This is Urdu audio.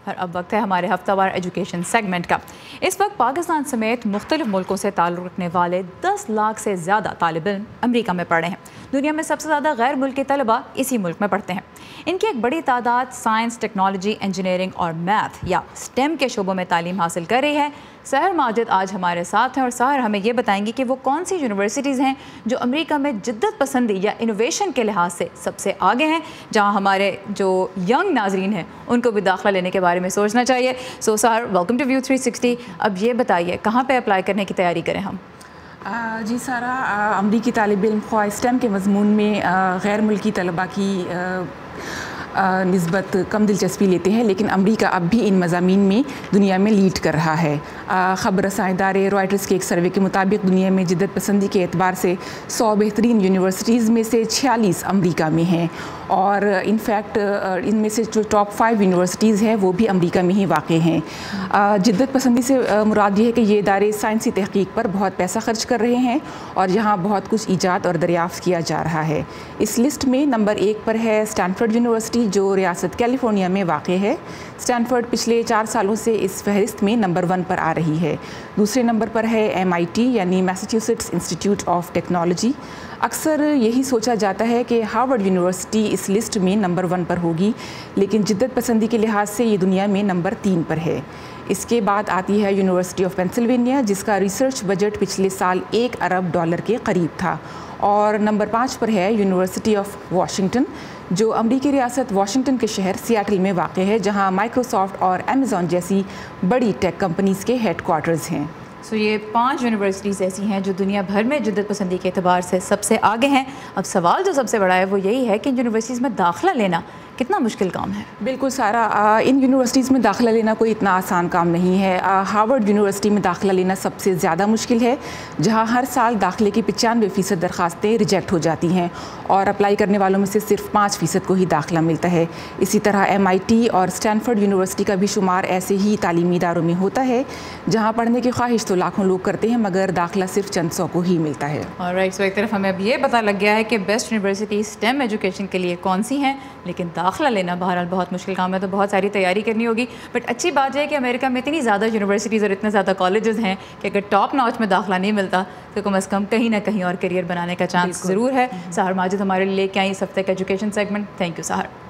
اور اب وقت ہے ہمارے ہفتہ وار ایجوکیشن سیگمنٹ کا۔ اس وقت پاکستان سمیت مختلف ملکوں سے تعلق رکھنے والے 10 لاکھ سے زیادہ طالب علم امریکہ میں پڑھ رہے ہیں۔ دنیا میں سب سے زیادہ غیر ملکی طلباء اسی ملک میں پڑھتے ہیں۔ ان کی ایک بڑی تعداد سائنس، ٹیکنالوجی، انجینئرنگ اور میتھ یا STEM کے شعبوں میں تعلیم حاصل کر رہی ہے۔ سحر ماجد آج ہمارے ساتھ ہیں اور سحر ہمیں یہ بتائیں گی کہ وہ کون سی یونیورسٹیز ہیں جو امریکہ میں جدت پسندی یا انوویشن کے لحاظ سے سب سے آگے ہیں، جہاں ہمارے جو ینگ ناظرین ہیں ان کو بھی داخلہ لینے کے بارے میں سوچنا چاہیے۔ سو سحر، ویلکم ٹو ویو 360۔ اب یہ بتائیے کہاں پہ اپلائی کرنے کی تیاری کریں ہم؟ جی سارا، امریکی طالب علم خواہ STEM کے مضمون میں غیر ملکی طلباء کی نسبت کم دلچسپی لیتے ہیں، لیکن امریکہ اب بھی ان مضامین میں دنیا میں لیڈ کر رہا ہے۔ خبر رساں ادارے رائٹرز کے ایک سروے کے مطابق دنیا میں جدت پسندی کے اعتبار سے 100 بہترین یونیورسٹیز میں سے 46 امریکہ میں ہیں، اور انفیکٹ ان میں سے جو ٹاپ 5 یونیورسٹیز ہیں وہ بھی امریکہ میں ہی واقع ہیں۔ جدت پسندی سے مراد یہ ہے کہ یہ ادارے سائنسی تحقیق پر بہت پیسہ خرچ کر رہے ہیں اور یہاں بہت کچھ ایجاد اور دریافت کیا جا رہا ہے۔ اس لسٹ میں نمبر 1 پر ہے اسٹینفورڈ یونیورسٹی جو ریاست کیلیفورنیا میں واقع ہے۔ اسٹینفورڈ پچھلے 4 سالوں سے اس فہرست میں نمبر 1 پر آ رہی ہے۔ دوسرے نمبر پر ہے MIT یعنی میساچیوسیٹس انسٹیٹیوٹ آف ٹیکنالوجی۔ اکثر یہی سوچا جاتا ہے کہ ہارورڈ یونیورسٹی اس لسٹ میں نمبر 1 پر ہوگی، لیکن جدت پسندی کے لحاظ سے یہ دنیا میں نمبر 3 پر ہے۔ اس کے بعد آتی ہے یونیورسٹی آف پینسلوینیا، جس کا ریسرچ بجٹ پچھلے سال $1 ارب کے قریب تھا، اور نمبر 5 پر ہے یونیورسٹی آف واشنگٹن جو امریکی ریاست واشنگٹن کے شہر سیاٹل میں واقع ہے، جہاں مائکروسافٹ اور Amazon جیسی بڑی ٹیک کمپنیز کے ہیڈ کوارٹرز ہیں۔ سو یہ 5 یونیورسٹیز ایسی ہیں جو دنیا بھر میں جدت پسندی کے اعتبار سے سب سے آگے ہیں۔ اب سوال جو سب سے بڑا ہے وہ یہی ہے کہ ان یونیورسٹیز میں داخلہ لینا کتنا مشکل کام ہے؟ بالکل سارا، ان یونیورسٹیز میں داخلہ لینا کوئی اتنا آسان کام نہیں ہے۔ ہارورڈ یونیورسٹی میں داخلہ لینا سب سے زیادہ مشکل ہے، جہاں ہر سال داخلے کی 95% درخواستیں ریجیکٹ ہو جاتی ہیں اور اپلائی کرنے والوں میں سے صرف 5% کو ہی داخلہ ملتا ہے۔ اسی طرح MIT اور اسٹینفورڈ یونیورسٹی کا بھی شمار ایسے ہی تعلیمی اداروں میں ہوتا ہے جہاں پڑھنے کی خواہش تو لاکھوں لوگ کرتے ہیں مگر داخلہ صرف چند سو کو ہی ملتا ہے۔ آلرائٹ، سو ایک طرف ہمیں اب یہ پتہ لگ گیا ہے کہ بیسٹ یونیورسٹی STEM ایجوکیشن کے لیے کون سی ہیں، لیکن داخلہ لینا بہرحال بہت مشکل کام ہے، تو بہت ساری تیاری کرنی ہوگی۔ بٹ اچھی بات ہے کہ امریکہ میں اتنی زیادہ یونیورسٹیز اور اتنے زیادہ کالجز ہیں کہ اگر ٹاپ ناچ میں داخلہ نہیں ملتا تو کم از کم کہیں نہ کہیں اور کیریئر بنانے کا چانس ضرور ہے۔ سحر ماجد ہمارے لیے لے کے آئی اس ہفتے کا education segment. Thank you Sahar.